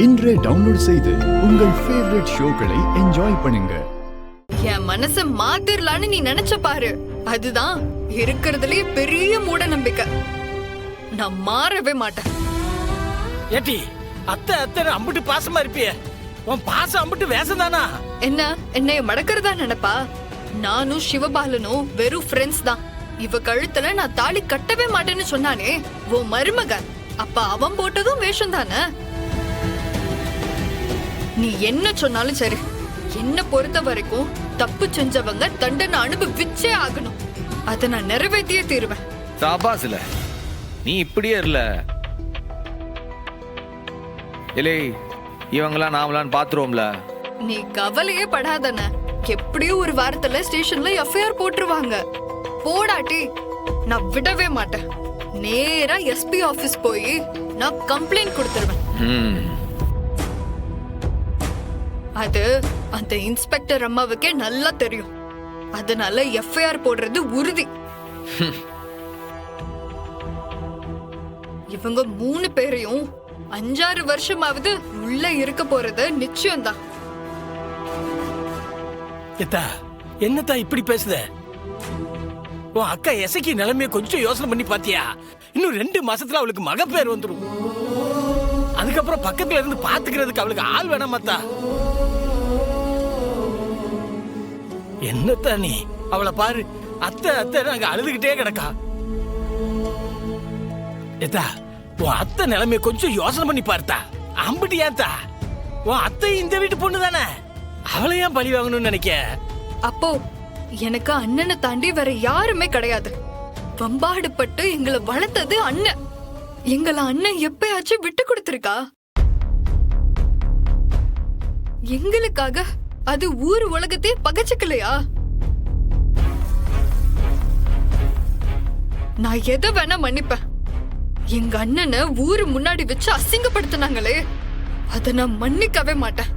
இன்றே டவுன்லோட் செய்து உங்கள் ஃபேவரட் ஷோக்களை என்ஜாய் பண்ணுங்க. என் மனச மாத்திரலான்னு நீ நினைச்ச பாரு, அதுதான் இருக்கிறதுலயே பெரிய மூட நம்பிக்கை. நான் மாறவே மாட்டேன். ஏட்டி அத்தை அத்தை அம்பிட்டு பாசமா இருப்பியே, உன் பாசம் அம்பிட்டு வேசந்தானா? என்ன என்னைய மடக்கிறதா நினைப்பா? நானும் சிவபாலனும் வெறும் ஃப்ரெண்ட்ஸ் தான். இவ கழுத்துல நான் தாலி கட்டவே மாட்டேன்னு சொன்னானே உன் மருமகன், அப்ப அவன் போட்டதும் வேஷம் தானே. நீ என்ன சொன்னாலும் சரி, என்ன பொறுத்த வரைக்கும் தப்பு செஞ்சவங்க தண்டனை அனுபவிச்சே ஆகணும். அதை நான் நிறைவேற்றியே தீருவேன். சாபாஸ்ல நீ இப்படியே இல்ல இல்லை, இவங்களா நாமலான்னு பாத்துருவோம்ல. நீ கவலையே படாதன, எப்படியும் ஒரு வாரத்துல ஸ்டேஷன்ல எஃப்ஐஆர் போட்டுருவாங்க. போடாட்டி நான் விடவே மாட்டேன். நேரா எஸ்பி ஆபீஸ் போய் நான் கம்ப்ளைண்ட் கொடுத்துருவேன். அது அந்த இன்ஸ்பெக்டர் அம்மாவுக்கே நல்லா தெரியும். அதனால எஃப்ஐஆர் போடுறது உறுதி. இவங்க 3 பேரையும் 5-6 வருஷமாவது உள்ள இருக்க போறது நிச்சயம்தான். என்னத்தா இப்படி பேசுத? உன் அக்கா எசக்கி நிலைமைய கொஞ்சம் யோசனை பண்ணி பாத்தியா? இன்னும் 2 மாசத்துல அவளுக்கு மகப்பேர் வந்துடும். அதுக்கப்புறம் பக்கத்துல இருந்து பாத்துக்கிறதுக்கு அவளுக்கு ஆள் வேணாமாத்தா? என்னத்தா நீ அவளை பாரு, அத்தை அத்தை அங்க அழுதுகிட்டே கிடக்கா. ஏத்தா உன் அத்தை நிலைமைய கொஞ்சம் யோசனை பண்ணி பார்த்தா. அம்பிட்டு ஏத்தா, உன் அத்தை இந்த வீட்டு பொண்ணு தானே, அவளை ஏன் பழி வாங்கணும்னு நினைக்க? அப்போ எனக்கு அண்ணனை தாண்டி வேற யாருமே கிடையாது. வம்பாடுபட்டு எங்களை வளர்த்தது அண்ணன். எங்களை அண்ணன் எப்பயாச்சும் விட்டு கொடுத்திருக்கா? எங்களுக்காக அது ஊர் உலகத்தையே பகச்சுக்கலையா? நான் எதை வேணா மன்னிப்பேன். எங்க அண்ணனை ஊரு முன்னாடி வச்சு அசிங்கப்படுத்தினாங்களே, அதை நான் மன்னிக்கவே மாட்டேன்.